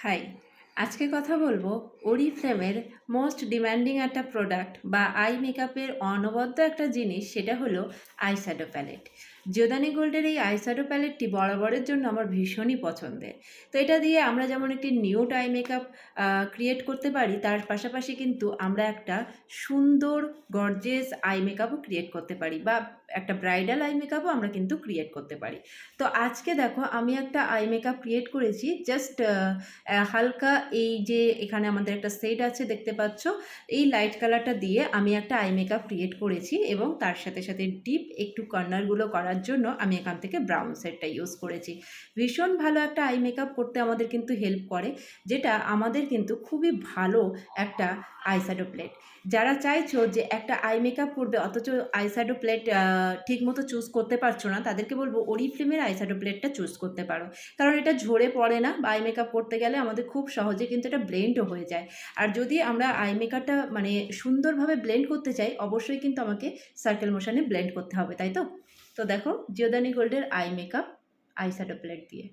High, আজকে কথা বলবো ওরিফ্লেমের মোস্ট ডিমান্ডিং একটা প্রোডাক্ট বা আই মেকআপের অনবদ্য একটা জিনিস, সেটা হলো আইশ্যাডো প্যালেট। জিওদানি গোল্ডের এই আইশ্যাডো প্যালেটটি বরাবরের জন্য আমার ভীষণই পছন্দের। তো এটা দিয়ে আমরা যেমন একটি নিউড আই মেকআপ ক্রিয়েট করতে পারি, তার পাশাপাশি কিন্তু আমরা একটা সুন্দর গর্জিয়াস আই মেকআপও ক্রিয়েট করতে পারি, বা একটা ব্রাইডাল আই মেকআপও আমরা কিন্তু ক্রিয়েট করতে পারি। তো আজকে দেখো আমি একটা আই মেকআপ ক্রিয়েট করেছি, জাস্ট হালকা এই যে এখানে আমাদের একটা সেট আছে দেখতে পাচ্ছ, এই লাইট কালারটা দিয়ে আমি একটা আই মেকআপ ক্রিয়েট করেছি, এবং তার সাথে সাথে ডিপ একটু কর্নারগুলো করার জন্য আমি এখান থেকে ব্রাউন শেডটা ইউজ করেছি। ভীষণ ভালো একটা আই মেকআপ করতে আমাদের কিন্তু হেল্প করে, যেটা আমাদের কিন্তু খুবই ভালো একটা আইশ্যাডো প্লেট। যারা চাইছো যে একটা আই মেকআপ করবে অথচ আইশ্যাডো প্লেট ঠিকমতো চুজ করতে পারছো না, তাদেরকে বলবো ওরিফ্লেমের আইশ্যাডো প্লেটটা চুজ করতে পারো। কারণ এটা ঝরে পড়ে না, বা আই মেকআপ করতে গেলে আমাদের খুব সহজে কিন্তু এটা ব্লেন্ডও হয়ে যায়। আর যদি আমরা আই মেকআপটা মানে সুন্দরভাবে ব্লেন্ড করতে চাই, অবশ্যই কিন্তু আমাকে সার্কেল মোশনে ব্লেন্ড করতে হবে, তাই তো? তো দেখো জিওদানি গোল্ডের আই মেকআপ আইশ্যাডো প্লেট দিয়ে